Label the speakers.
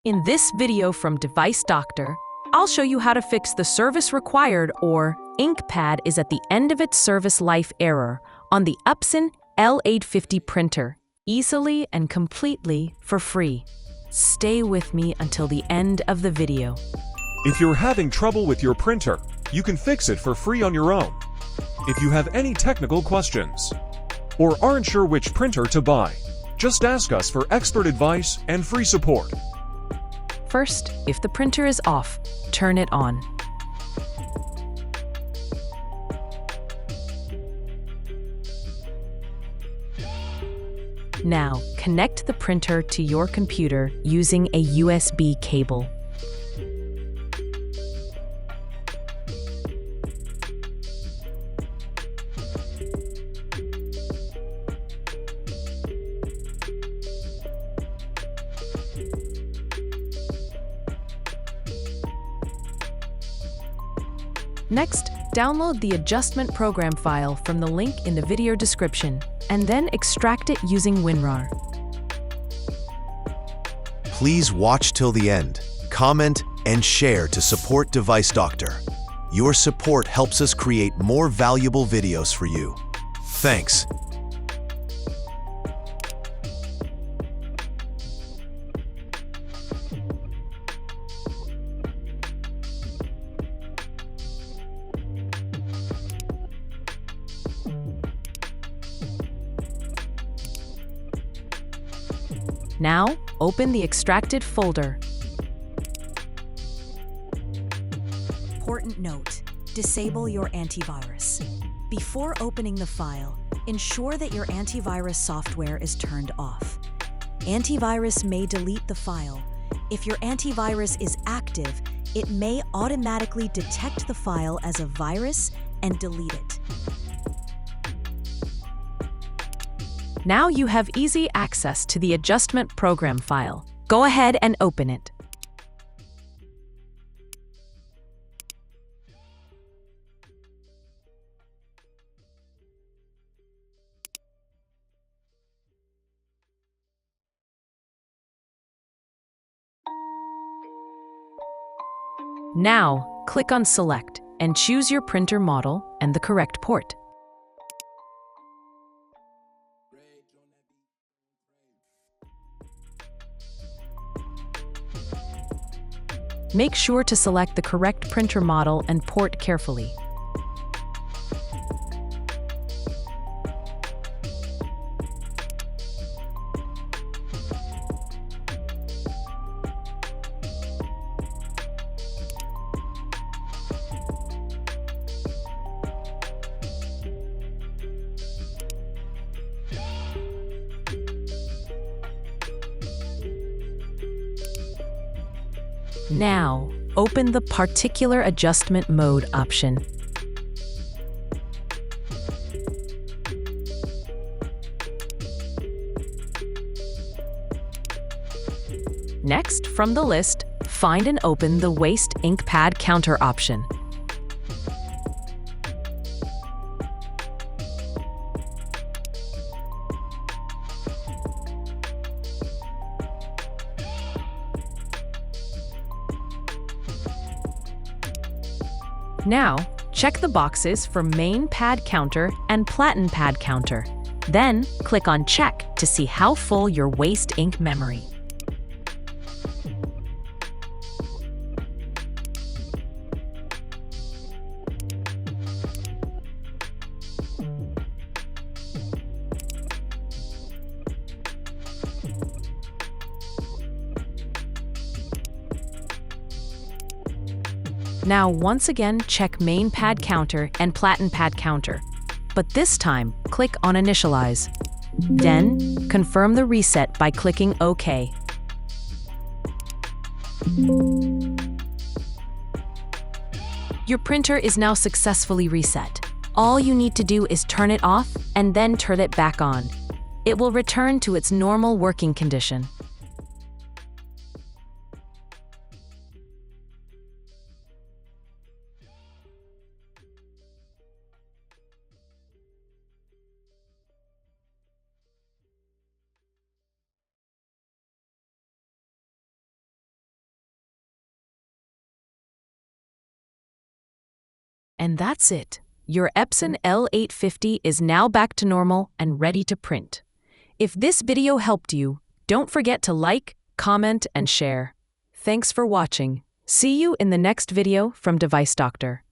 Speaker 1: In this video from Device Doctor, I'll show you how to fix the service required or ink pad is at the end of its service life error on the Epson L850 printer, easily and completely for free. Stay with me until the end of the video.
Speaker 2: If you're having trouble with your printer, you can fix it for free on your own. If you have any technical questions or aren't sure which printer to buy, just ask us for expert advice and free support.
Speaker 1: First, if the printer is off, turn it on. Now, connect the printer to your computer using a USB cable. Next, download the adjustment program file from the link in the video description, and then extract it using WinRAR.
Speaker 3: Please watch till the end, comment, and share to support Device Doctor. Your support helps us create more valuable videos for you. Thanks.
Speaker 1: Now, open the extracted folder.
Speaker 4: Important note: disable your antivirus. Before opening the file, ensure that your antivirus software is turned off. Antivirus may delete the file. If your antivirus is active, it may automatically detect the file as a virus and delete it.
Speaker 1: Now you have easy access to the adjustment program file. Go ahead and open it. Now, click on Select and choose your printer model and the correct port. Make sure to select the correct printer model and port carefully. Now, open the Particular Adjustment Mode option. Next, from the list, find and open the Waste Ink Pad Counter option. Now, check the boxes for Main Pad Counter and Platen Pad Counter. Then, click on Check to see how full your waste ink memory. Now, once again, check Main Pad Counter and Platen Pad Counter, but this time, click on Initialize. Then, confirm the reset by clicking OK. Your printer is now successfully reset. All you need to do is turn it off and then turn it back on. It will return to its normal working condition. And that's it. Your Epson L850 is now back to normal and ready to print. If this video helped you, don't forget to like, comment, and share. Thanks for watching. See you in the next video from Device Doctor.